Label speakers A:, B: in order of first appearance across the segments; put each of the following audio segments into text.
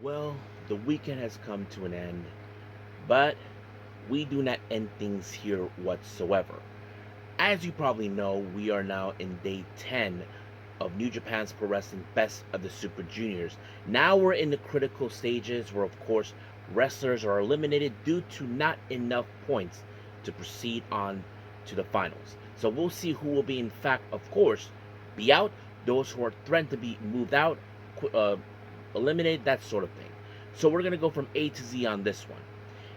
A: Well, the weekend has come to an end, but we do not end things here whatsoever. As you probably know, we are now in day 10 of New Japan's Pro Wrestling Best of the Super Juniors. Now we're in the critical stages where, of course, wrestlers are eliminated due to not enough points to proceed on to the finals. So we'll see who will be, in fact, of course, be out, those who are threatened to be moved out, eliminated, that sort of thing. So we're going to go from A to Z on this one.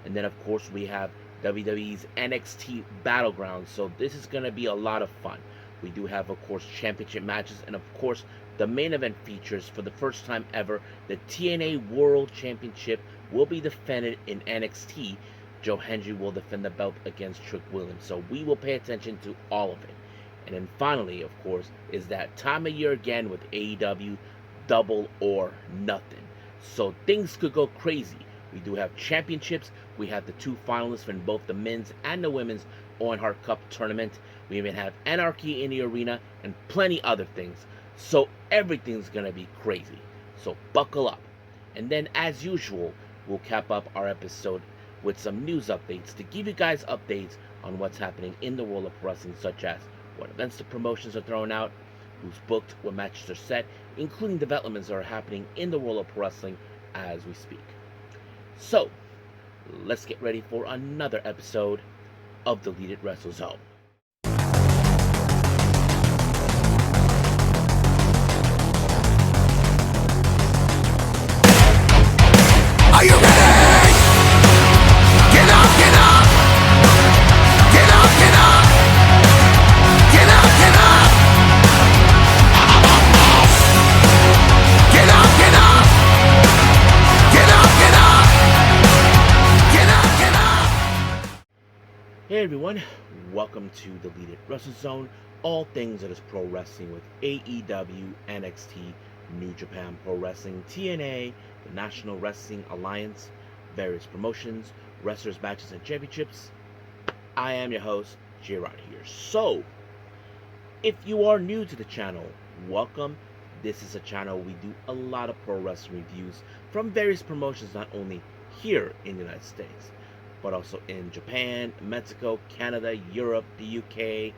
A: And then, of course, we have WWE's NXT Battleground. So this is going to be a lot of fun. We do have, of course, championship matches. And, of course, the main event features, for the first time ever, the TNA World Championship will be defended in NXT. Joe Hendry will defend the belt against Trick Williams. So we will pay attention to all of it. And then finally, of course, is that time of year again with AEW Double or Nothing. So things could go crazy. We do have championships. We have the two finalists from both the men's and the women's Owen Hart Cup tournament. We even have Anarchy in the arena and plenty other things. So everything's going to be crazy. So buckle up. And then, as usual, we'll cap up our episode with some news updates to give you guys updates on what's happening in the world of wrestling, such as what events the promotions are throwing out, who's booked, what matches are set, including developments that are happening in the world of wrestling as we speak. So, let's get ready for another episode of Deleted Wrestle Zone.
B: Are you ready? Get up, get up! Get up, get up! Get up, get up! Get up, get up! Get up, get up! Get up, get up!
A: Hey everyone, welcome to Deleted Wrestle Zone, all things that is pro wrestling with AEW, NXT, New Japan Pro Wrestling, TNA, the National Wrestling Alliance, various promotions, wrestlers, matches, and championships. I am your host, J-Rod here. So, if you are new to the channel, welcome. This is a channel we do a lot of pro wrestling reviews from various promotions, not only here in the United States, but also in Japan, Mexico, Canada, Europe, the UK.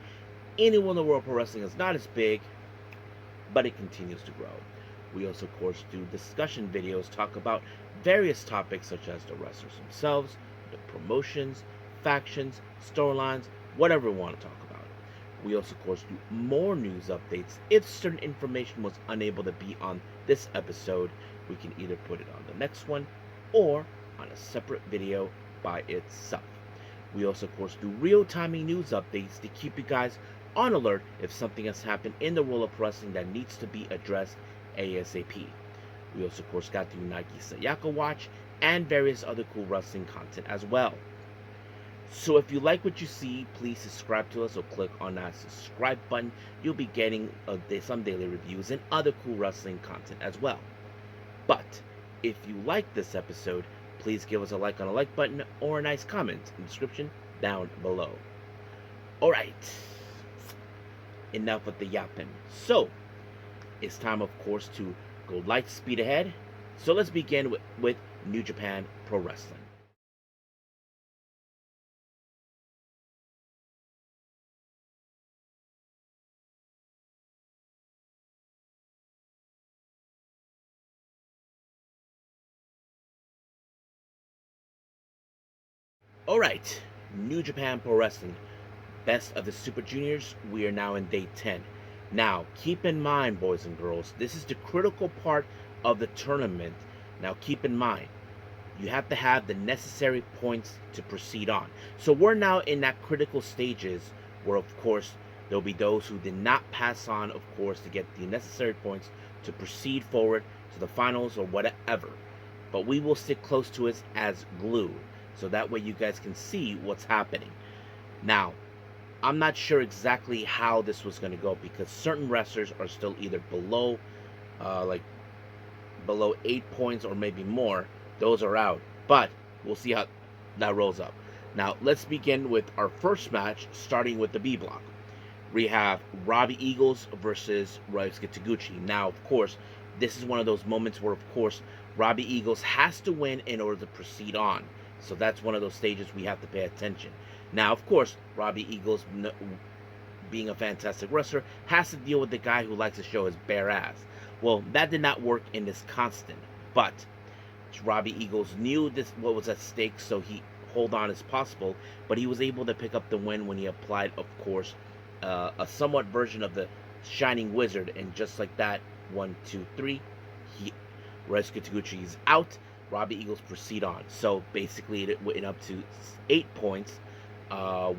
A: Anywhere in the world pro wrestling is not as big, but it continues to grow. We also, of course, do discussion videos, talk about various topics such as the wrestlers themselves, the promotions, factions, storylines, whatever we want to talk about. We also, of course, do more news updates. If certain information was unable to be on this episode, we can either put it on the next one or on a separate video by itself. We also, of course, do real-time news updates to keep you guys on alert if something has happened in the world of wrestling that needs to be addressed ASAP. We also, of course, got the Unagi Sayaka Watch and various other cool wrestling content as well. So if you like what you see, please subscribe to us or click on that subscribe button. You'll be getting some daily reviews and other cool wrestling content as well. But if you like this episode, please give us a like on the like button or a nice comment in the description down below. Alright, enough with the yapping. So, it's time, of course, to go light speed ahead. So let's begin with New Japan Pro Wrestling. Alright, New Japan Pro Wrestling. Best of the Super Juniors. We are now in day 10. Now, keep in mind, boys and girls, this is the critical part of the tournament. Now, keep in mind, you have to have the necessary points to proceed on. So we're now in that critical stages where, of course, there'll be those who did not pass on, of course, to get the necessary points to proceed forward to the finals or whatever. But we will stick close to it as glue, so that way you guys can see what's happening. Now, I'm not sure exactly how this was going to go because certain wrestlers are still either below, below 8 points or maybe more. Those are out, but we'll see how that rolls up. Now, let's begin with our first match, starting with the B block. We have Robbie Eagles versus Ryusuke Taguchi. Now, of course, this is one of those moments where, of course, Robbie Eagles has to win in order to proceed on. So that's one of those stages we have to pay attention. Now, of course, Robbie Eagles, being a fantastic wrestler, has to deal with the guy who likes to show his bare ass. Well, that did not work in this constant, but Robbie Eagles knew this what was at stake, so he hold on as possible. But he was able to pick up the win when he applied, of course, a somewhat version of the Shining Wizard, and just like that, 1, 2, 3, he Reisuke Taguchi is out. Robbie Eagles proceed on. So basically, it went up to 8 points,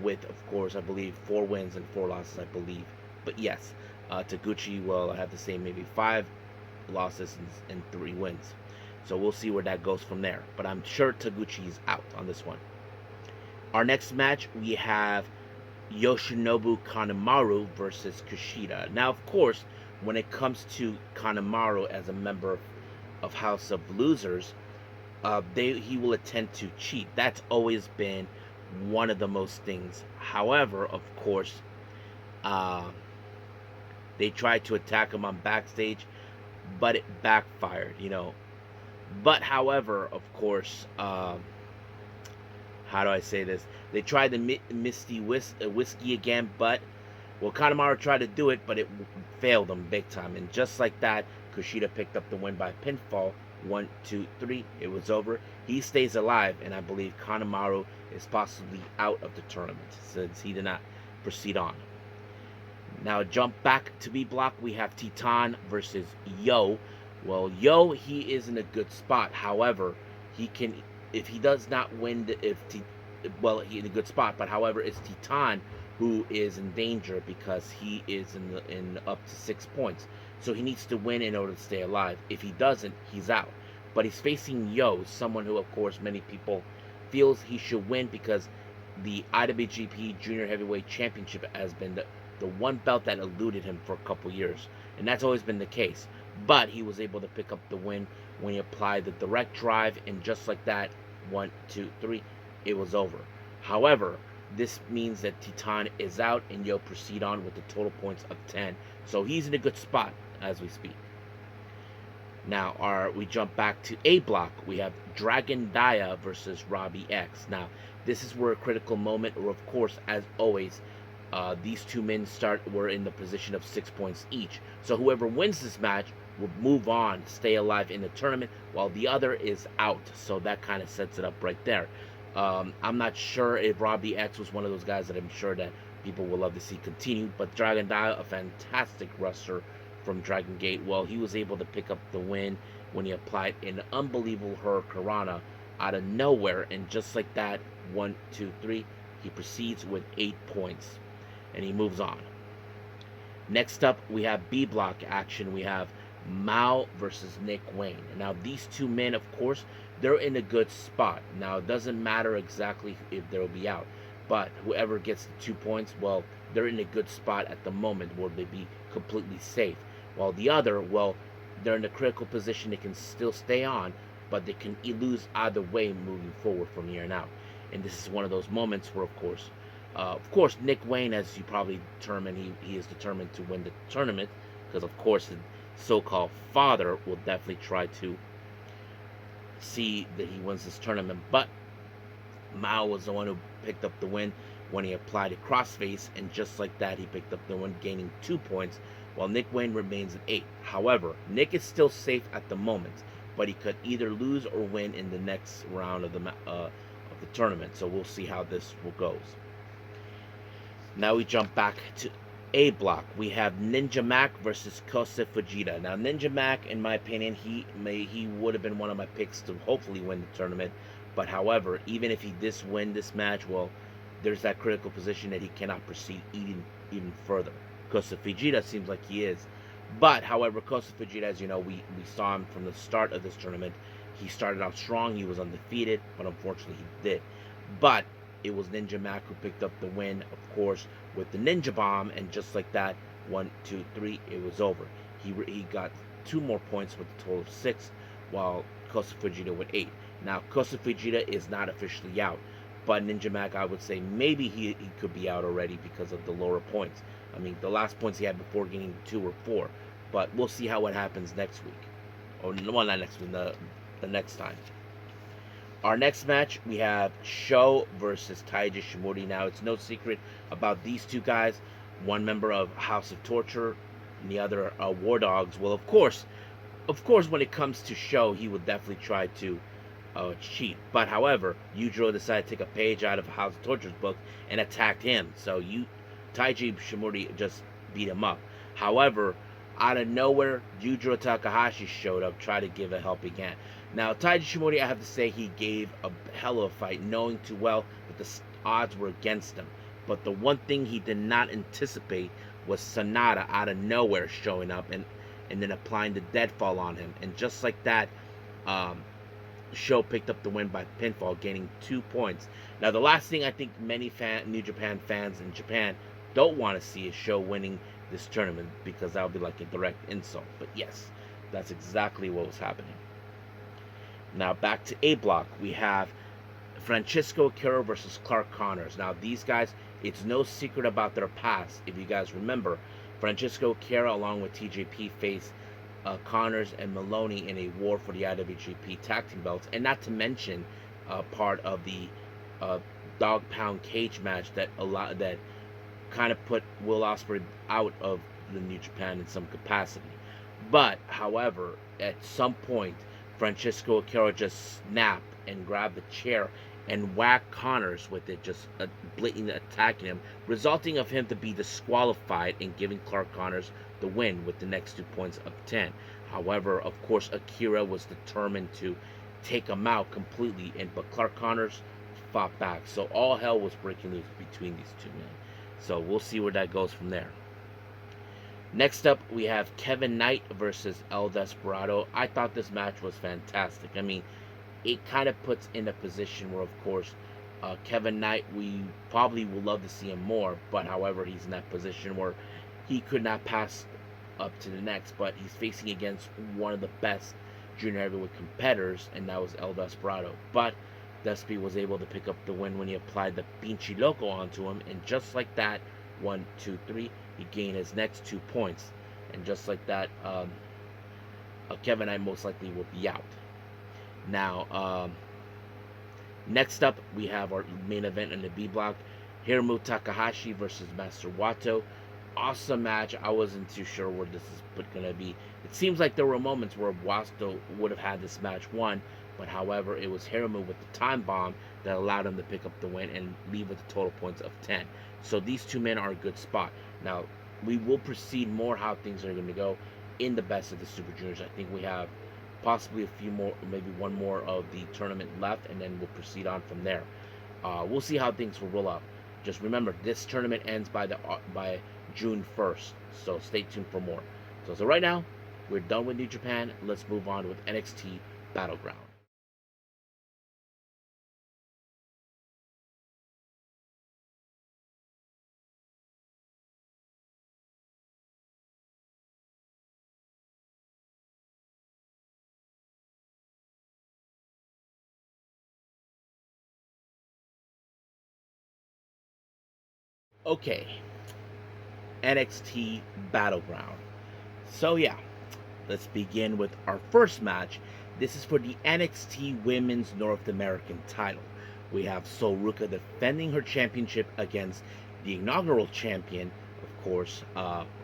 A: with, of course, I believe 4 wins and 4 losses, I believe. But yes, Taguchi will have the same, maybe 5 losses and 3 wins. So we'll see where that goes from there. But I'm sure Taguchi's out on this one. Our next match, we have Yoshinobu Kanemaru versus Kushida. Now, of course, when it comes to Kanemaru as a member of House of Losers, he will attempt to cheat. That's always been one of the most things. However, of course, they tried to attack him on backstage, but it backfired, But however, of course, how do I say this? They tried the Misty Whiskey again, but Kanemaru tried to do it, but it failed them big time. And just like that, Kushida picked up the win by pinfall. 1, 2, 3. It was over. He stays alive, and I believe Kanemaru is possibly out of the tournament since he did not proceed on. Now, jump back to B block. We have Titan versus Yo. Well, Yo, he is in a good spot. However, he can, if he does not win, he's in a good spot. But however, it's Titan who is in danger because he is in up to 6 points. So he needs to win in order to stay alive. If he doesn't, he's out. But he's facing Yo, someone who, of course, many people feels he should win because the IWGP Junior Heavyweight Championship has been the one belt that eluded him for a couple years. And that's always been the case. But he was able to pick up the win when he applied the direct drive, and just like that, 1, 2, 3, it was over. However, this means that Titan is out and Yo proceed on with the total points of 10. So he's in a good spot as we speak. Now, we jump back to A block. We have Dragon Dia versus Robbie X. Now, this is where a critical moment, or of course, as always, these two men were in the position of 6 points each. So whoever wins this match will move on, stay alive in the tournament, while the other is out. So that kind of sets it up right there. I'm not sure if Robbie X was one of those guys that I'm sure that people will love to see continue, but Dragon Dia, a fantastic wrestler from Dragon Gate, well, he was able to pick up the win when he applied an unbelievable Hurricanrana out of nowhere, and just like that, 1, 2, 3, he proceeds with 8 points, and he moves on. Next up, we have B block action. We have Mao versus Nick Wayne. Now, these two men, of course, they're in a good spot. Now, it doesn't matter exactly if they'll be out, but whoever gets the 2 points, well, they're in a good spot at the moment where they'd be completely safe. While the other, well, they're in a critical position. They can still stay on, but they can lose either way moving forward from here on out. And this is one of those moments where, of course, Nick Wayne, as you probably determined, he is determined to win the tournament because, of course, the so-called father will definitely try to see that he wins this tournament. But Mao was the one who picked up the win when he applied a crossface, and just like that, he picked up the win, gaining 2 points, while Nick Wayne remains at 8. However, Nick is still safe at the moment, but he could either lose or win in the next round of the tournament. So we'll see how this goes. Now we jump back to A block. We have Ninja Mac versus Kosei Fujita. Now, Ninja Mac, in my opinion, he would have been one of my picks to hopefully win the tournament. But however, even if he did win this match, well, there's that critical position that he cannot proceed even further. Kosei Fujita seems like he is. But however, Kosei Fujita, as you know, we saw him from the start of this tournament. He started out strong. He was undefeated, but unfortunately he did. But it was Ninja Mac who picked up the win, of course, with the Ninja Bomb, and just like that, 1, 2, 3, it was over. He got 2 more points with a total of 6, while Kosei Fujita with 8. Now, Kosei Fujita is not officially out, but Ninja Mac, I would say maybe he could be out already because of the lower points. I mean, the last points he had before getting 2 or 4, but we'll see how it happens next week. Or, well, not next week, the next time. Our next match, we have Sho versus Taiji Shimori. Now, it's no secret about these two guys. One member of House of Torture, and the other War Dogs. Well, of course, when it comes to Sho, he would definitely try to cheat. But however, Yujiro decided to take a page out of House of Torture's book and attacked him. So Taiji Shimori just beat him up. However, out of nowhere, Yujiro Takahashi showed up, tried to give a helping hand. Now, Taiji Shimori, I have to say, he gave a hell of a fight, knowing too well that the odds were against him. But the one thing he did not anticipate was Sanada out of nowhere showing up and then applying the deadfall on him. And just like that, Sho picked up the win by pinfall, gaining 2 points. Now, the last thing I think many New Japan fans in Japan don't want to see is Sho winning this tournament, because that would be like a direct insult. But yes, that's exactly what was happening. Now, back to A Block, we have Francisco Akira versus Clark Connors. Now, these guys, it's no secret about their past. If you guys remember, Francisco Akira, along with TJP, faced Connors and Maloney in a war for the IWGP tag team belts, and not to mention part of the dog pound cage match that kind of put Will Ospreay out of the New Japan in some capacity. But however, at some point, Francisco Akira just snapped and grabbed the chair and whacked Connors with it, just blatantly attacking him, resulting of him to be disqualified and giving Clark Connors the win with the next 2 points of 10. However, of course, Akira was determined to take him out completely, but Clark Connors fought back. So all hell was breaking loose between these two men. So we'll see where that goes from there. Next up, we have Kevin Knight versus El Desperado. I thought this match was fantastic. I mean, it kind of puts in a position where, of course, Kevin Knight, we probably would love to see him more, but however, he's in that position where he could not pass up to the next, but he's facing against one of the best junior heavyweight competitors, and that was El Desperado. But Despy was able to pick up the win when he applied the Pinchy Loco onto him, and just like that, 1, 2, 3, he gained his next 2 points, and just like that, Kevin Knight most likely will be out. Now, next up, we have our main event in the B block, Hiromu Takahashi versus Master Wato. Awesome match. I wasn't too sure where this is going to be. It seems like there were moments where Wato would have had this match won, but however, it was Hiromu with the time bomb that allowed him to pick up the win and leave with a total points of 10. So these two men are a good spot. Now, we will proceed more how things are going to go in the best of the Super Juniors. I think we have possibly a few more, maybe one more of the tournament left, and then we'll proceed on from there. We'll see how things will roll out. Just remember, this tournament ends by June 1st, so stay tuned for more. So right now, we're done with New Japan. Let's move on with NXT Battleground. Okay, NXT Battleground. So yeah, let's begin with our first match. This is for the NXT Women's North American title. We have Sol Ruka defending her championship against the inaugural champion, of course,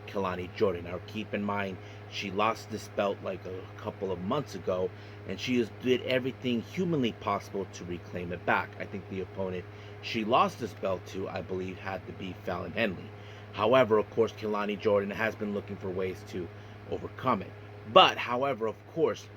A: Kelani Jordan. Now keep in mind, she lost this belt like a couple of months ago, and she did everything humanly possible to reclaim it back. I think the opponent she lost this belt to, I believe, had to be Fallon Henley. However, of course, Kelani Jordan has been looking for ways to overcome it. But, however, of course,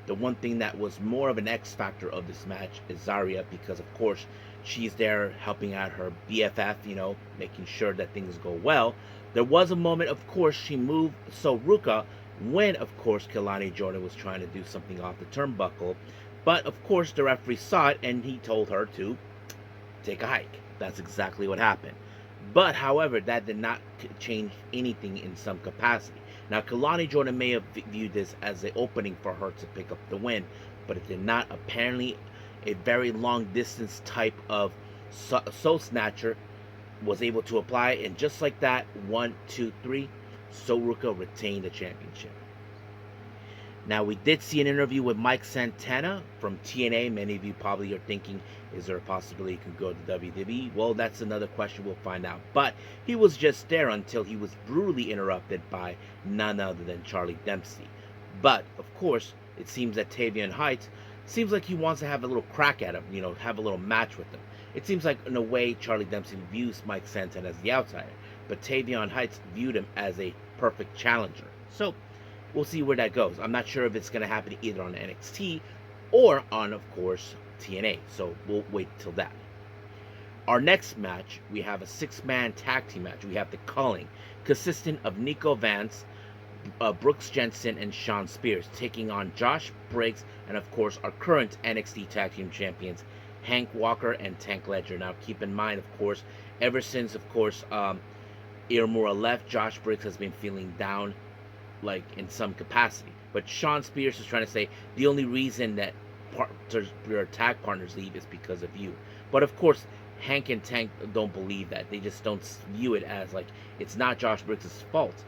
A: the one thing that was more of an X factor of this match is Zarya, because, of course, she's there helping out her BFF, making sure that things go well. There was a moment, of course, she moved Sol Ruka when, of course, Kelani Jordan was trying to do something off the turnbuckle. But, of course, the referee saw it, and he told her to take a hike. That's exactly what happened. But, however, that did not change anything in some capacity. Now, Kelani Jordan may have viewed this as an opening for her to pick up the win, but it did not. Apparently, a very long distance type of soul snatcher was able to apply, and just like that, 1, 2, 3, Sol Ruka retained the championship. Now, we did see an interview with Mike Santana from TNA. Many of you probably are thinking, is there a possibility he can go to WWE? Well, that's another question we'll find out. But he was just there until he was brutally interrupted by none other than Charlie Dempsey. But, of course, it seems that Tavion Heights seems like he wants to have a little crack at him, have a little match with him. It seems like, in a way, Charlie Dempsey views Mike Santana as the outsider, but Tavion Heights viewed him as a perfect challenger. So, we'll see where that goes. I'm not sure if it's going to happen either on NXT or on, of course, TNA. So we'll wait till that. Our next match, we have a 6-man tag team match. We have the Culling, consisting of Nico Vance, Brooks Jensen, and Sean Spears, taking on Josh Briggs and, of course, our current NXT tag team champions, Hank Walker and Tank Ledger. Now, keep in mind, of course, ever since, of course, Iramura left, Josh Briggs has been feeling down, like in some capacity. But Sean Spears is trying to say the only reason that your tag partners leave is because of you. But of course, Hank and Tank don't believe that. They just don't view it as like it's not Josh Briggs' fault.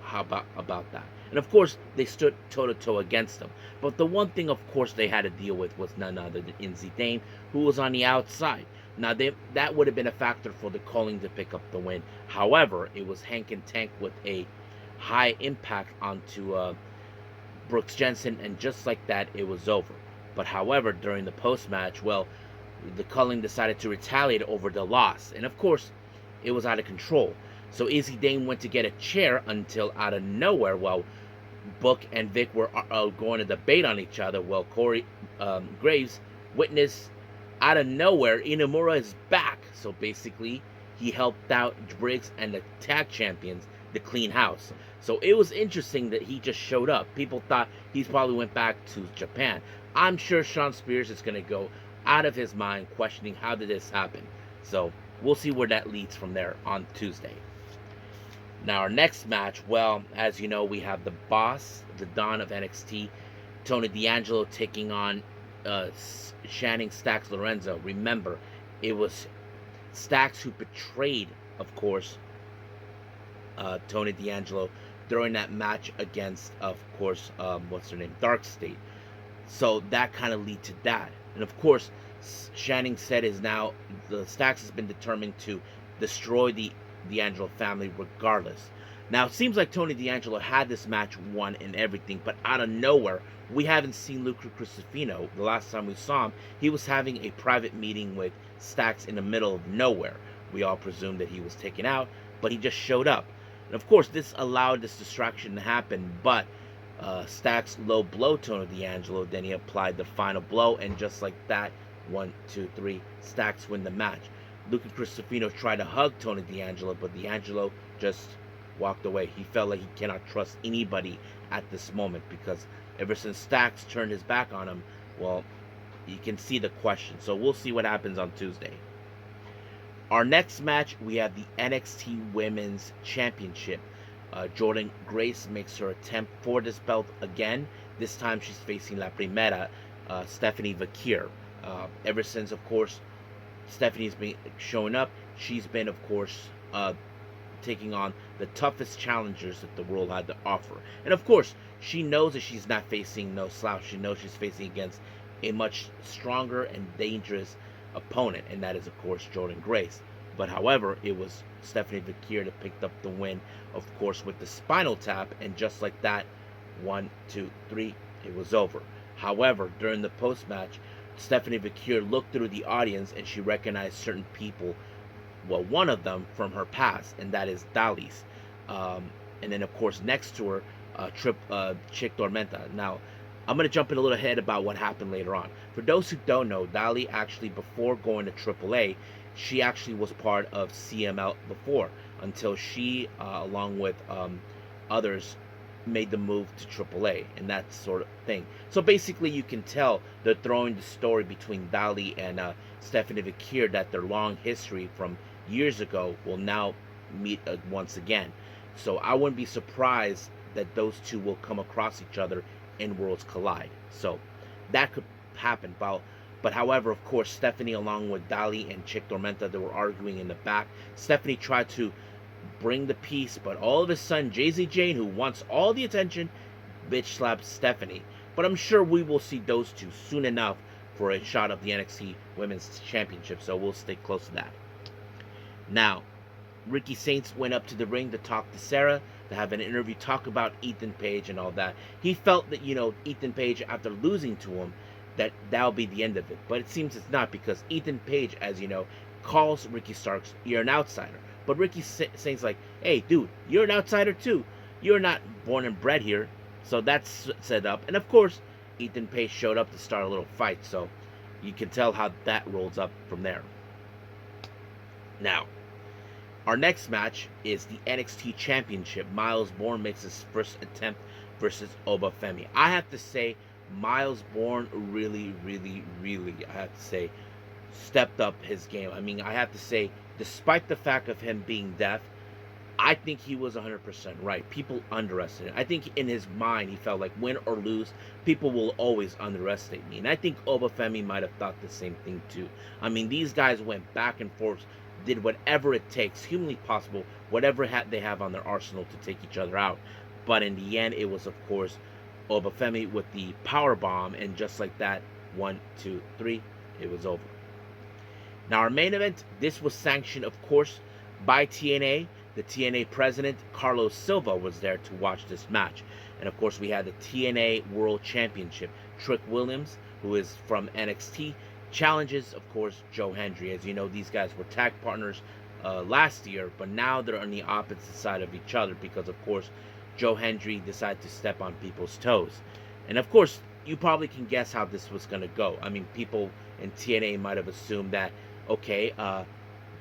A: How about that? And of course, they stood toe to toe against him. But the one thing, of course, they had to deal with was none other than Inzi Dame, who was on the outside. Now, that would have been a factor for the Culling to pick up the win. However, it was Hank and Tank with a high impact onto Brooks Jensen, and just like that, it was over. But however, during the post-match, well, the Culling decided to retaliate over the loss, and of course, it was out of control. So Izzy Dane went to get a chair until out of nowhere, while Book and Vic were going to debate on each other, well, Corey Graves witnessed out of nowhere Inamura is back. So basically, he helped out Briggs and the tag champions to clean house. So it was interesting that he just showed up. People thought he probably went back to Japan. I'm sure Sean Spears is going to go out of his mind questioning how did this happen. So we'll see where that leads from there on Tuesday. Now our next match, well, as you know, we have the boss, the Don of NXT, Tony D'Angelo, taking on Channing Stacks Lorenzo. Remember, it was Stacks who betrayed, of course, Tony D'Angelo during that match against, of course, what's her name, Dark State. So that kind of lead to that. And of course, Channing said is now the Stacks has been determined to destroy the D'Angelo family regardless. Now it seems like Tony D'Angelo had this match won and everything, but out of nowhere, we haven't seen Luca Crusifino. The last time we saw him, he was having a private meeting with Stacks in the middle of nowhere. We all presumed that he was taken out, but he just showed up. And of course, this allowed this distraction to happen, but Stacks low blow Tony D'Angelo, then he applied the final blow, and just like that, 1, 2, 3, Stacks win the match. Luca Crusifino tried to hug Tony D'Angelo, but D'Angelo just walked away. He felt like he cannot trust anybody at this moment, because ever since Stacks turned his back on him, well, you can see the question. So we'll see what happens on Tuesday. Our next match, we have the NXT Women's Championship. Jordan Grace makes her attempt for this belt again. This time she's facing La Primera, Stephanie Vakir. Ever since, of course, Stephanie's been showing up, she's been, of course, taking on the toughest challengers that the world had to offer. And of course, she knows that she's not facing no slouch. She knows she's facing against a much stronger and dangerous opponent, and that is, of course, Jordan Grace. But however, it was Stephanie Vakir that picked up the win, of course, with the spinal tap, and just like that, 1, 2, 3, it was over. However, during the post-match, Stephanie Vakir looked through the audience and she recognized certain people, well, one of them from her past, and that is Dali's. And then, of course, next to her, Chick Tormenta. Now, I'm going to jump in a little ahead about what happened later on. For those who don't know, Dali actually, before going to AAA, she actually was part of CML before, until she, along with others, made the move to AAA and that sort of thing. So basically, you can tell they're throwing the story between Dali and Stephanie Vakir, that their long history from years ago will now meet once again. So I wouldn't be surprised that those two will come across each other and worlds collide. So that could happen. But however, of course, Stephanie, along with Dali and Chick Tormenta, they were arguing in the back. Stephanie tried to bring the peace, but all of a sudden, Jay-Z Jane, who wants all the attention, bitch slapped Stephanie. But I'm sure we will see those two soon enough for a shot of the NXT Women's Championship, so we'll stay close to that. Now, Ricky Saints went up to the ring to talk to Sarah, to have an interview, talk about Ethan Page and all that. He felt that, Ethan Page, after losing to him, that'll be the end of it. But it seems it's not, because Ethan Page, as you know, calls Ricky Starks, "You're an outsider." But Ricky Saints like, "Hey, dude, you're an outsider too. You're not born and bred here." So that's set up. And of course, Ethan Page showed up to start a little fight. So you can tell how that rolls up from there. Now, our next match is the NXT Championship. Miles Bourne makes his first attempt versus Obafemi. I have to say, Miles Bourne really, I have to say, stepped up his game. I mean, I have to say, despite the fact of him being deaf, I think he was 100% right. People underestimate him. I think in his mind, he felt like win or lose, people will always underestimate me. And I think Obafemi might have thought the same thing too. I mean, these guys went back and forth, did whatever it takes, humanly possible, whatever they have on their arsenal to take each other out. But in the end, it was, of course, Obafemi with the power bomb, and just like that, 1, 2, 3, it was over. Now, our main event, this was sanctioned, of course, by TNA. The TNA president, Carlos Silva, was there to watch this match. And of course, we had the TNA World Championship. Trick Williams, who is from NXT, challenges, of course, Joe Hendry. As you know, these guys were tag partners last year, but now they're on the opposite side of each other because, of course, Joe Hendry decided to step on people's toes. And of course, you probably can guess how this was going to go. I mean, people in TNA might have assumed that, okay,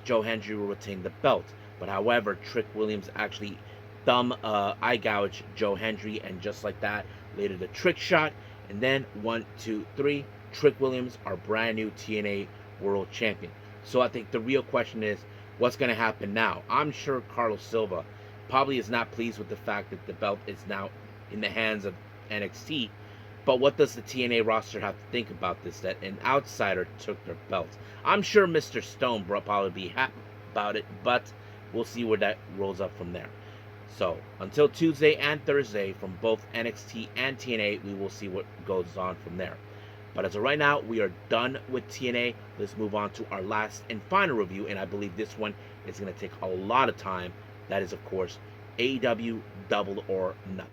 A: Joe Hendry will retain the belt. But however, Trick Williams actually eye gouged Joe Hendry, and just like that, later the trick shot, and then 1, 2, 3, Trick Williams, our brand new TNA World Champion. So I think the real question is, what's going to happen now? I'm sure Carlos Silva probably is not pleased with the fact that the belt is now in the hands of NXT. But what does the TNA roster have to think about this, that an outsider took their belt? I'm sure Mr. Stone will probably be happy about it, but we'll see where that rolls up from there. So, until Tuesday and Thursday from both NXT and TNA, we will see what goes on from there. But as of right now, we are done with TNA. Let's move on to our last and final review, and I believe this one is going to take a lot of time. That is, of course, AEW Double or Nothing.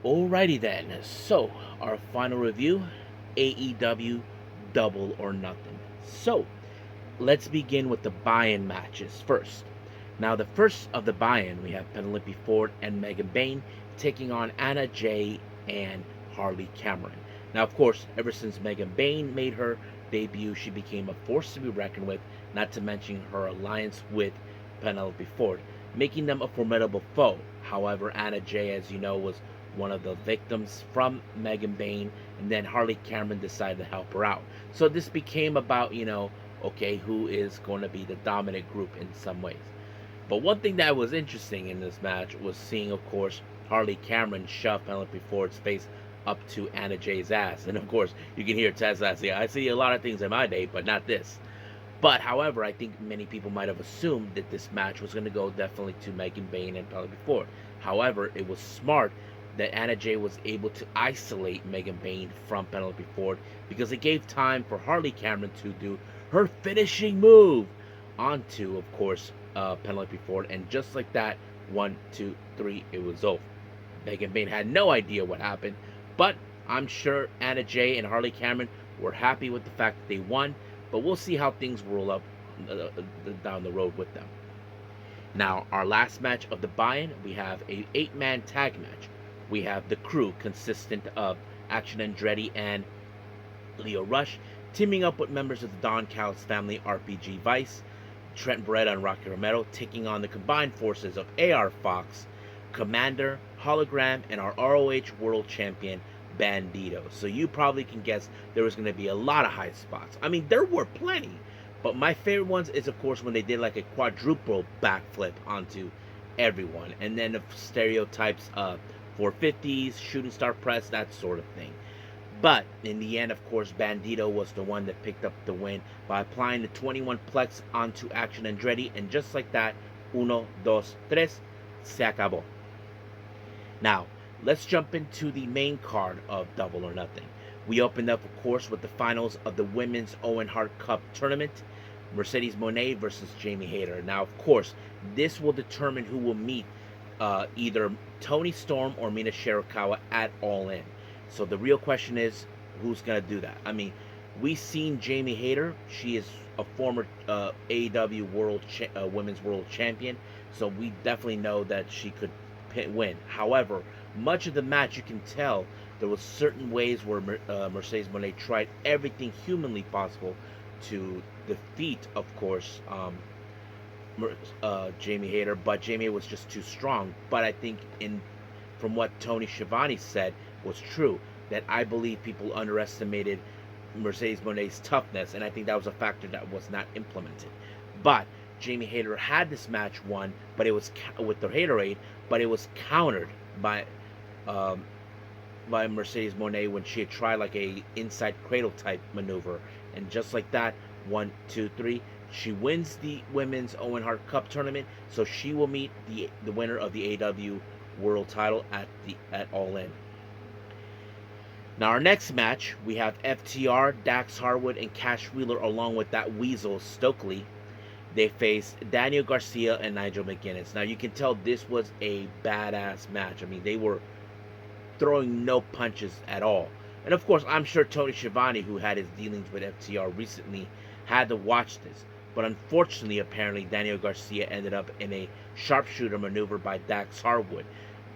A: Alrighty then, so our final review, AEW Double or Nothing. So, let's begin with the buy-in matches first. Now, the first of the buy-in, we have Penelope Ford and Megan Bayne taking on Anna Jay and Harley Cameron. Now, of course, ever since Megan Bayne made her debut, she became a force to be reckoned with, not to mention her alliance with Penelope Ford, making them a formidable foe. However, Anna Jay, as you know, was one of the victims from Megan Bayne, and then Harley Cameron decided to help her out. So this became about, okay, who is going to be the dominant group in some ways. But one thing that was interesting in this match was seeing, of course, Harley Cameron shove Penelope Ford's face up to Anna Jay's ass. And of course, you can hear Tessa say, "I see a lot of things in my day, but not this." But however, I think many people might have assumed that this match was going to go definitely to Megan Bayne and Penelope Ford. However, it was smart that Anna Jay was able to isolate Megan Bayne from Penelope Ford, because it gave time for Harley Cameron to do her finishing move onto, of course, Penelope Ford, and just like that, 1, 2, 3, it was over. Megan Bayne had no idea what happened, but I'm sure Anna Jay and Harley Cameron were happy with the fact that they won, but we'll see how things roll up down the road with them. Now, our last match of the buy-in, we have a 8-man tag match. We have the Crew, consistent of Action Andretti and Leo Rush, teaming up with members of the Don Callis family, RPG Vice, Trent Beretta and Rocky Romero, taking on the combined forces of AR Fox, Commander, Hologram, and our ROH World Champion, Bandito. So you probably can guess there was going to be a lot of high spots. I mean, there were plenty, but my favorite ones is, of course, when they did like a quadruple backflip onto everyone, and then the stereotypes 450s, shooting star press, that sort of thing. But in the end, of course, Bandito was the one that picked up the win by applying the 21 plex onto Action Andretti, and just like that, uno, dos, tres, se acabó. Now, let's jump into the main card of Double or Nothing. We opened up, of course, with the finals of the Women's Owen Hart Cup tournament. Mercedes Moné versus Jamie Hayter. Now, of course, this will determine who will meet either Toni Storm or Mina Shirakawa at All In. So the real question is, who's going to do that? I mean, we've seen Jamie Hayter. She is a former AEW Women's World Champion. So we definitely know that she could win. However, much of the match, you can tell there was certain ways where Mercedes Moné tried everything humanly possible to defeat, of course, Jamie Hayter, but Jamie was just too strong. But I think from what Tony Schiavone said was true, that I believe people underestimated Mercedes Moné's toughness, and I think that was a factor that was not implemented. But Jamie Hayter had this match won, but it was with the Haterade, but it was countered by Mercedes Moné when she had tried like a inside cradle type maneuver, and just like that, 1, 2, 3, she wins the Women's Owen Hart Cup tournament, so she will meet the winner of the AEW World Title at All In. Now our next match, we have FTR, Dax Harwood, and Cash Wheeler along with that weasel Stokely. They faced Daniel Garcia and Nigel McGuinness. Now you can tell this was a badass match. I mean, they were throwing no punches at all. And of course, I'm sure Tony Schiavone, who had his dealings with FTR recently, had to watch this. But unfortunately, apparently, Daniel Garcia ended up in a sharpshooter maneuver by Dax Harwood.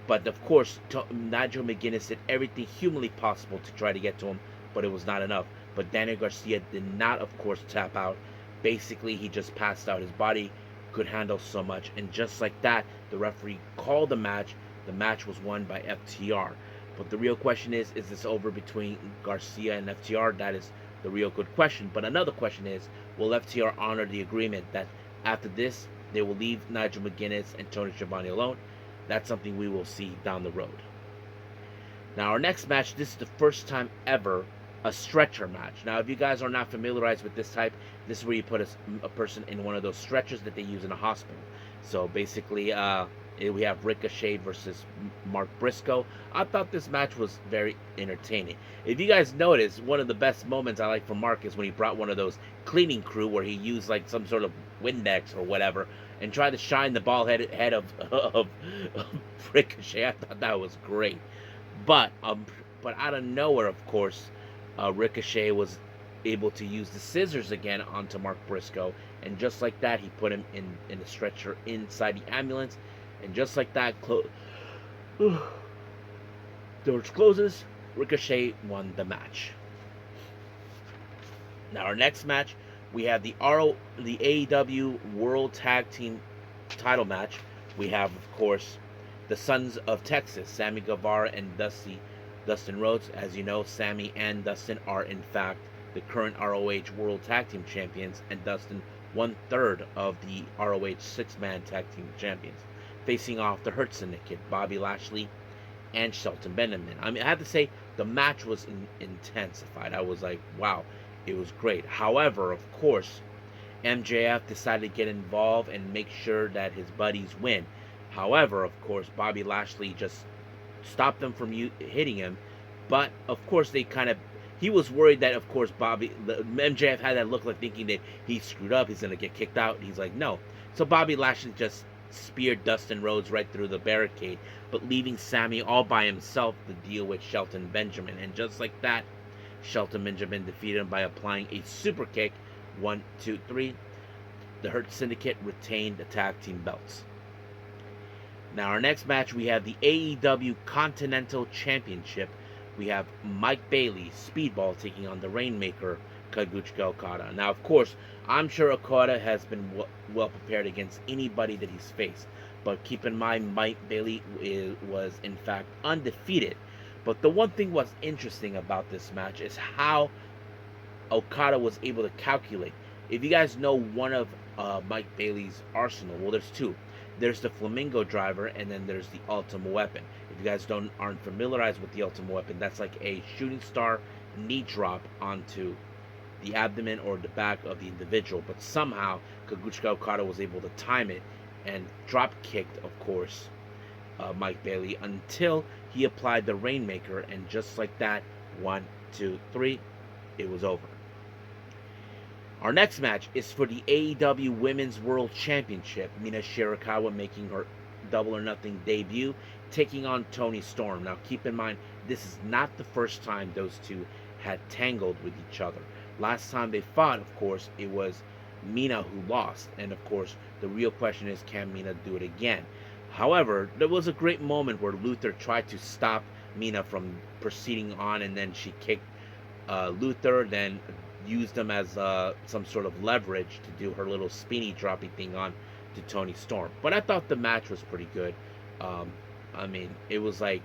A: But of course, Nigel McGuinness did everything humanly possible to try to get to him, but it was not enough. But Daniel Garcia did not, of course, tap out. Basically, he just passed out. His body could handle so much. And just like that, the referee called the match. The match was won by FTR. But the real question is this over between Garcia and FTR? That is the real good question. But another question is, will FTR honor the agreement that after this, they will leave Nigel McGuinness and Tony Schiavone alone? That's something we will see down the road. Now, our next match, this is the first time ever a stretcher match. Now, if you guys are not familiarized with this type, this is where you put a person in one of those stretchers that they use in a hospital. So basically, we have Ricochet versus Mark Briscoe. I thought this match was very entertaining. If you guys notice, one of the best moments I like from Mark is when he brought one of those cleaning crew where he used like some sort of Windex or whatever and tried to shine the bald head of Ricochet. I thought that was great. But out of nowhere, of course, Ricochet was able to use the scissors again onto Mark Briscoe, and just like that, he put him in a stretcher inside the ambulance, and just like that, doors closes. Ricochet won the match. Now our next match, we have the AEW World Tag Team title match. We have, of course, the Sons of Texas, Sammy Guevara and Dustin Rhodes. As you know, Sammy and Dustin are in fact the current ROH World Tag Team Champions, and Dustin 1/3 of the ROH 6-man Tag Team Champions, facing off the Hurt Syndicate, Bobby Lashley and Shelton Benjamin. I mean, I have to say, the match was intensified. I was like, wow, it was great. However, of course, MJF decided to get involved and make sure that his buddies win. However, of course, Bobby Lashley just stopped them from hitting him. But, of course, he was worried that, of course, MJF had that look like thinking that he screwed up, he's going to get kicked out. He's like, no. So Bobby Lashley just speared Dustin Rhodes right through the barricade, but leaving Sammy all by himself to deal with Shelton Benjamin. And just like that, Shelton Benjamin defeated him by applying a super kick. 1, 2, 3. The Hurt Syndicate retained the tag team belts. Now our next match, we have the AEW Continental Championship. We have Mike Bailey, Speedball, taking on the Rainmaker, Kazuchika Okada. Now, of course, I'm sure Okada has been well prepared against anybody that he's faced. But keep in mind, Mike Bailey was, in fact, undefeated. But the one thing what's interesting about this match is how Okada was able to calculate. If you guys know one of Mike Bailey's arsenal, well, there's two. There's the Flamingo Driver, and then there's the Ultimate Weapon. If you guys aren't familiarized with the Ultimate Weapon, that's like a shooting star knee drop onto the abdomen or the back of the individual. But somehow Kazuchika Okada was able to time it and drop kicked, of course, Mike Bailey until he applied the Rainmaker, and just like that, 1, 2, 3, it was over. Our next match is for the AEW Women's World Championship. Mina Shirakawa making her Double or Nothing debut, taking on Toni Storm. Now, keep in mind, this is not the first time those two had tangled with each other. Last time they fought, of course, it was Mina who lost. And, of course, the real question is, can Mina do it again? However, there was a great moment where Luther tried to stop Mina from proceeding on, and then she kicked Luther, then used them as some sort of leverage to do her little spinny droppy thing on to Toni Storm. But I thought the match was pretty good. I mean, it was like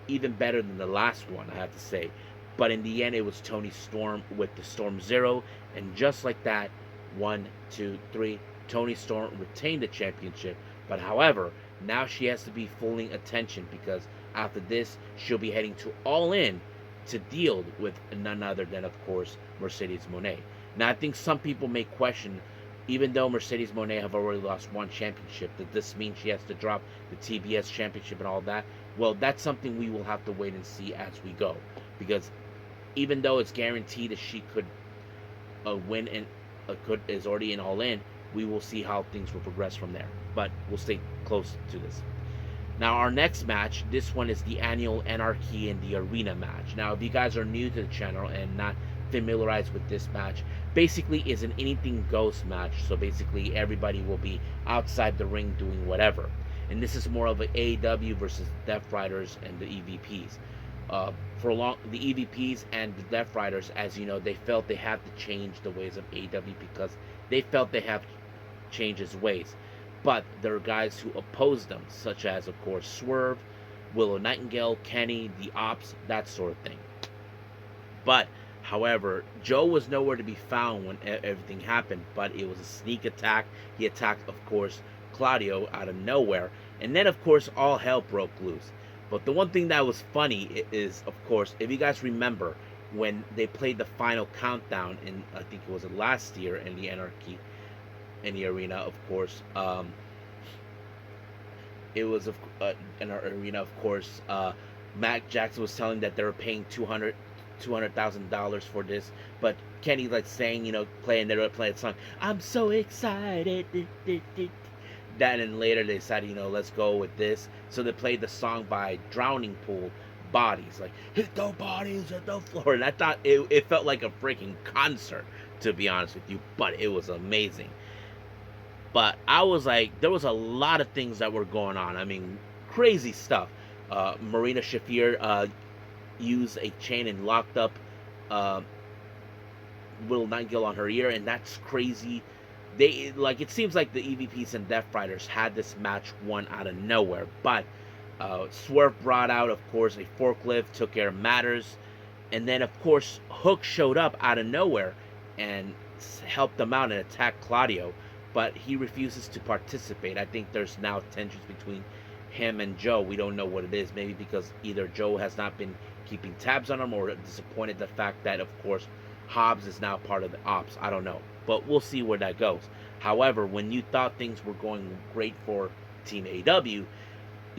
A: even better than the last one, I have to say. But in the end, it was Toni Storm with the Storm Zero, and just like that, 1, 2, 3, Toni Storm retained the championship. But however, now she has to be fully attention, because after this, she'll be heading to All In to deal with none other than, of course, Mercedes Moné. Now, I think some people may question, even though Mercedes Moné have already lost one championship, does this mean she has to drop the TBS championship and all that? Well, that's something we will have to wait and see as we go, because even though it's guaranteed that she could win and is already in All In, we will see how things will progress from there. But we'll stay close to this. Now, our next match, this one is the annual Anarchy in the Arena match. Now, if you guys are new to the channel and not familiarized with this match, basically is an anything goes match. So basically everybody will be outside the ring doing whatever. And this is more of an AEW versus Death Riders and the EVPs. The EVPs and the Death Riders, as you know, they felt they had to change the ways of AEW, because they felt they have changed its ways. But there are guys who oppose them, such as, of course, Swerve, Willow Nightingale, Kenny, the Ops, that sort of thing. But, however, Joe was nowhere to be found when everything happened, but it was a sneak attack. He attacked, of course, Claudio out of nowhere, and then, of course, all hell broke loose. But the one thing that was funny is, of course, if you guys remember, when they played the final countdown in, I think it was last year, in the Anarchy in the Arena, of course, it was in our arena, of course, Matt Jackson was telling that they were paying $200,000 for this, but Kenny, like, saying, you know, they were playing a song, I'm so excited, that, and later they decided, you know, let's go with this, so they played the song by Drowning Pool, Bodies, like, hit the bodies at the floor, and I thought it felt like a freaking concert, to be honest with you, but it was amazing. But I was like, there was a lot of things that were going on. I mean, crazy stuff. Marina Shafir used a chain and locked up Willow Nightingale on her ear, and that's crazy. It seems like the EVPs and Death Riders had this match won out of nowhere. But Swerve brought out, of course, a forklift, took care of matters. And then, of course, Hook showed up out of nowhere and helped them out and attacked Claudio. But he refuses to participate. I think there's now tensions between him and Joe. We don't know what it is. Maybe because either Joe has not been keeping tabs on him, or disappointed the fact that, of course, Hobbs is now part of the Ops. I don't know. But we'll see where that goes. However, when you thought things were going great for Team AEW,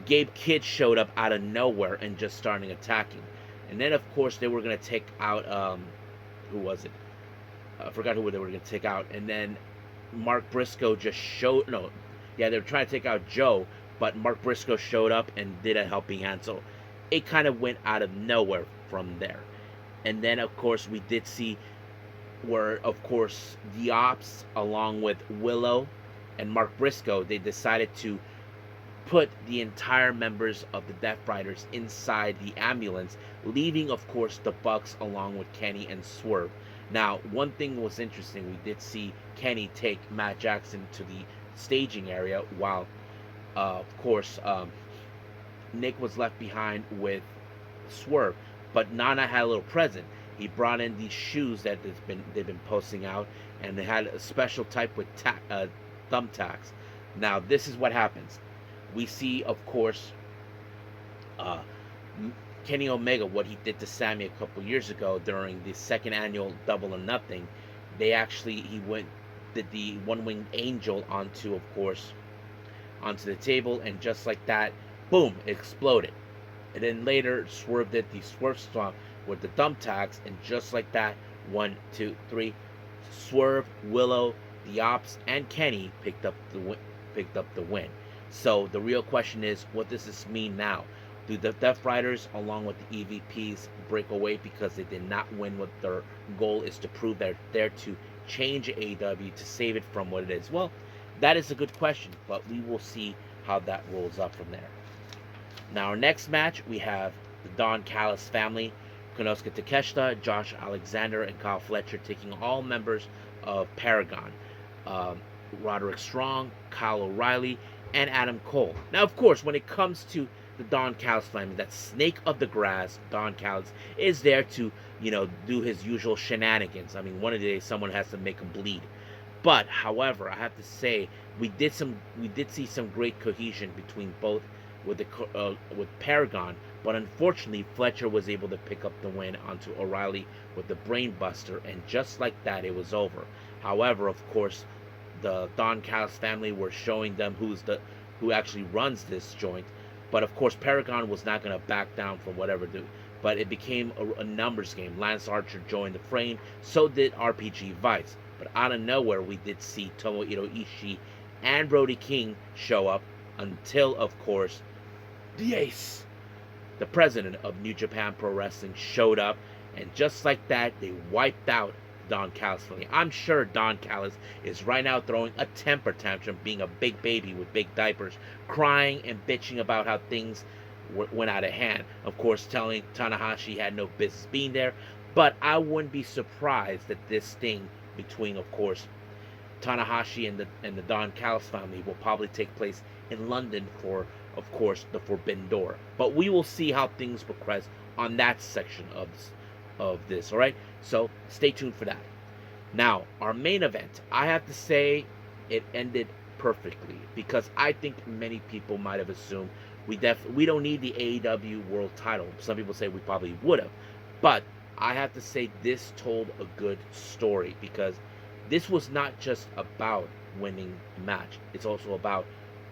A: Gabe Kidd showed up out of nowhere and just starting attacking. And then, of course, they were going to take out, who was it? I forgot who they were going to take out. And then Mark Briscoe just showed, they were trying to take out Joe, but Mark Briscoe showed up and did a helping hand. So it kind of went out of nowhere from there. And then, of course, we did see where, of course, the Ops, along with Willow and Mark Briscoe, they decided to put the entire members of the Death Riders inside the ambulance, leaving, of course, the Bucks along with Kenny and Swerve. Now, one thing was interesting. We did see Kenny take Matt Jackson to the staging area, while, of course, Nick was left behind with Swerve. But Nana had a little present. He brought in these shoes that they've been posting out, and they had a special type with thumbtacks. Now, this is what happens. We see, of course, Uh, Kenny Omega, what he did to Sammy a couple years ago during the second annual Double or Nothing, he went did the one winged angel onto, of course, onto the table, and just like that, boom, it exploded. And then later, Swerve did the Swerve Stomp with the thumbtacks, and just like that, 1, 2, 3, Swerve, Willow, the Ops, and Kenny picked up the win. So the real question is, what does this mean now? Do the Death Riders, along with the EVPs, break away because they did not win what their goal is to prove they're there to change AEW, to save it from what it is? Well, that is a good question, but we will see how that rolls up from there. Now, our next match, we have the Don Callis family, Konosuke Takeshita, Josh Alexander, and Kyle Fletcher, taking all members of Paragon. Roderick Strong, Kyle O'Reilly, and Adam Cole. Now, of course, when it comes to the Don Callis family, that snake of the grass, Don Callis, is there to, do his usual shenanigans. I mean, one of the days someone has to make him bleed. But, however, I have to say, we did see some great cohesion between both with Paragon, but unfortunately Fletcher was able to pick up the win onto O'Reilly with the Brain Buster, and just like that, it was over. However, of course, the Don Callis family were showing them who actually runs this joint, but of course Paragon was not going to back down from whatever but it became a numbers game. Lance Archer joined the frame, so did RPG Vice. But out of nowhere, we did see Tomohiro Ishii and Brody King show up, until, of course, the Ace, the president of New Japan Pro Wrestling, showed up, and just like that, they wiped out Don Callis family. I'm sure Don Callis is right now throwing a temper tantrum, being a big baby with big diapers, crying and bitching about how things went out of hand. Of course, telling Tanahashi had no business being there, but I wouldn't be surprised that this thing between, of course, Tanahashi and the Don Callis family will probably take place in London for, of course, the Forbidden Door. But we will see how things progress on that section of this. All right, so stay tuned for that. Now, our main event, I have to say, it ended perfectly, because I think many people might have assumed we don't need the AEW World Title. Some people say we probably would have, but I have to say this told a good story, because this was not just about winning the match. It's also about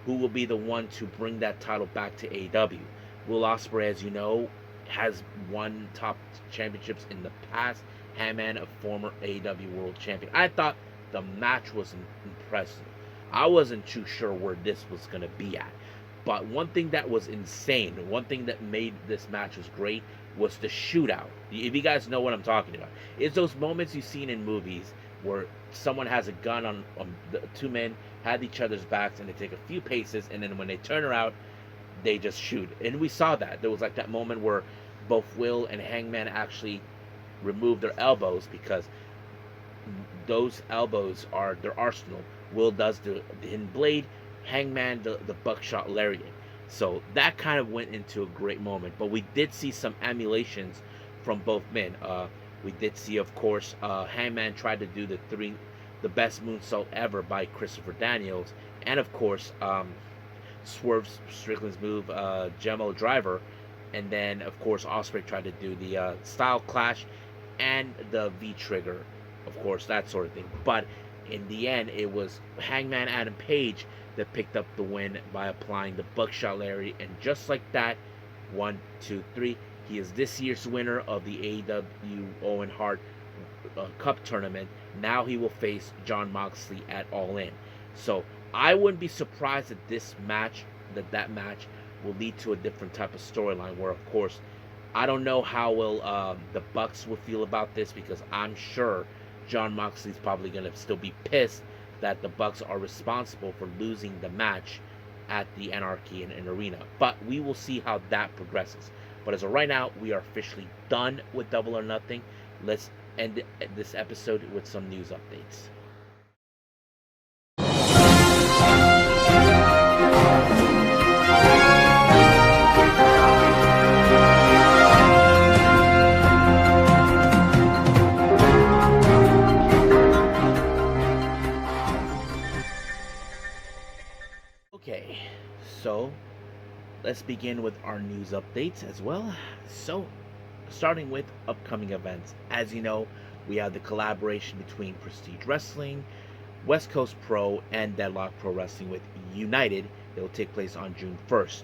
A: who will be the one to bring that title back to AEW. Will Ospreay, as you know, has won top championships in the past. Hangman, a former AEW World Champion. I thought the match was impressive. I wasn't too sure where this was going to be at. But one thing that was insane, one thing that made this match was great, was the shootout. If you guys know what I'm talking about, it's those moments you've seen in movies where someone has a gun on the two men, had each other's backs, and they take a few paces, and then when they turn around, they just shoot. And we saw that. There was like that moment where both Will and Hangman actually removed their elbows, because those elbows are their arsenal. Will does the hidden blade, Hangman the buckshot lariat. So that kind of went into a great moment. But we did see some emulations from both men. We did see, of course, Hangman tried to do the best moonsault ever by Christopher Daniels, and of course Swerve Strickland's move, Gemo Driver, and then of course Ospreay tried to do the Style Clash and the V Trigger, of course, that sort of thing. But in the end, it was Hangman Adam Page that picked up the win by applying the buckshot lariat, and just like that, 1, 2, 3, he is this year's winner of the AEW Owen Hart Cup tournament. Now he will face Jon Moxley at All In. So I wouldn't be surprised that that match will lead to a different type of storyline, where, of course, I don't know how the Bucks will feel about this, because I'm sure Jon Moxley's probably going to still be pissed that the Bucks are responsible for losing the match at the Anarchy in Arena. But we will see how that progresses. But as of right now, we are officially done with Double or Nothing. Let's end this episode with some news updates. Okay, so let's begin with our news updates as well. So, starting with upcoming events. As you know, we have the collaboration between Prestige Wrestling, West Coast Pro, and Deadlock Pro Wrestling with United. That will take place on June 1st.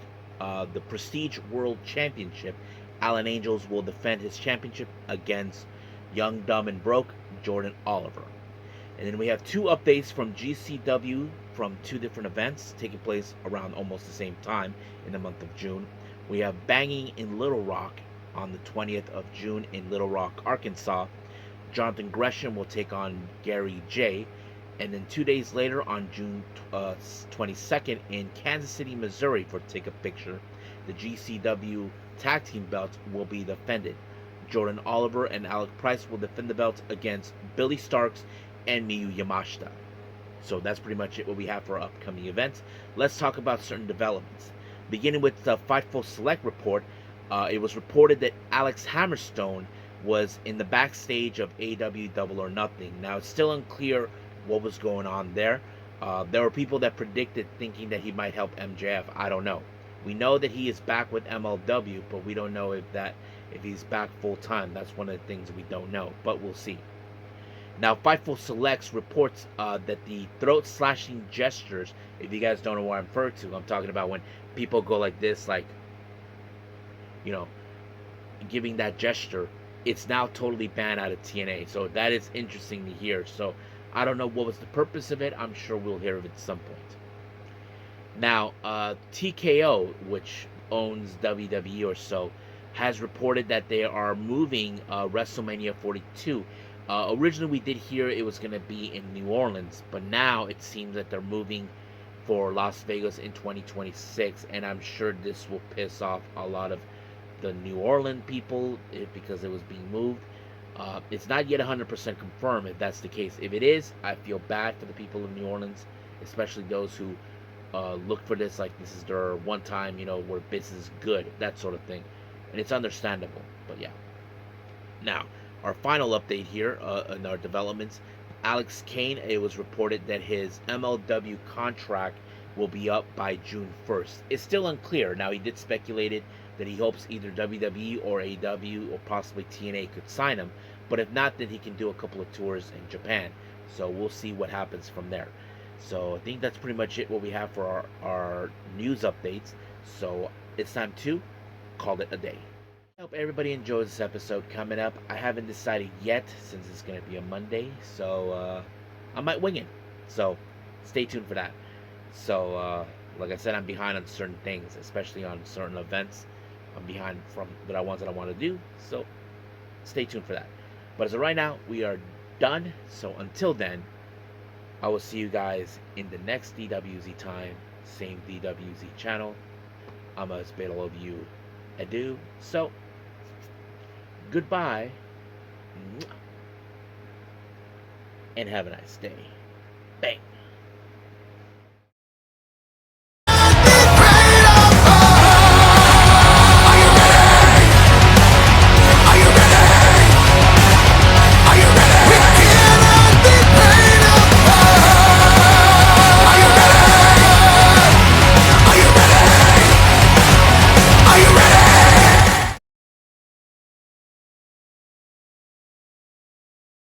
A: The Prestige World Championship, Alan Angels will defend his championship against Young, Dumb, and Broke, Jordan Oliver. And then we have two updates from GCW from two different events taking place around almost the same time in the month of June. We have Banging in Little Rock on the 20th of June in Little Rock, Arkansas. Jonathan Gresham will take on Gary J. And then 2 days later, on June 22nd in Kansas City, Missouri, for Take a Picture, the GCW Tag Team belts will be defended. Jordan Oliver and Alec Price will defend the belts against Billy Starks and Miyu Yamashita. So that's pretty much it what we have for our upcoming events. Let's talk about certain developments. Beginning with the Fightful Select report, it was reported that Alex Hammerstone was in the backstage of AEW Double or Nothing. Now, it's still unclear what was going on there. There were people that predicted thinking that he might help MJF. I don't know. We know that he is back with MLW, but we don't know if he's back full time. That's one of the things we don't know, but we'll see. Now, Fightful Selects reports that the throat-slashing gestures, if you guys don't know what I'm referring to, I'm talking about when people go like this, like, you know, giving that gesture, it's now totally banned out of TNA. So that is interesting to hear. So I don't know what was the purpose of it. I'm sure we'll hear of it at some point. Now, TKO, which owns WWE or so, has reported that they are moving WrestleMania 42. Originally, we did hear it was going to be in New Orleans, but now it seems that they're moving for Las Vegas in 2026, and I'm sure this will piss off a lot of the New Orleans people because it was being moved. It's not yet 100% confirmed if that's the case. If it is, I feel bad for the people of New Orleans, especially those who look for this like this is their one time, where business is good, that sort of thing. And it's understandable, but yeah. Now, our final update here in our developments, Alex Kane, it was reported that his MLW contract will be up by June 1st. It's still unclear. Now, he did speculate that he hopes either WWE or AEW or possibly TNA could sign him, but if not, then he can do a couple of tours in Japan. So we'll see what happens from there. So I think that's pretty much it what we have for our news updates. So it's time to call it a day. I hope everybody enjoys this episode coming up. I haven't decided yet since it's going to be a Monday, so I might wing it. So stay tuned for that. So like I said, I'm behind on certain things, especially on certain events. I'm behind from the ones that I want to do, so stay tuned for that. But as of right now, we are done. So until then, I will see you guys in the next DWZ time, same DWZ channel. I'm a BOSJ adieu. So goodbye and have a nice day. Bang.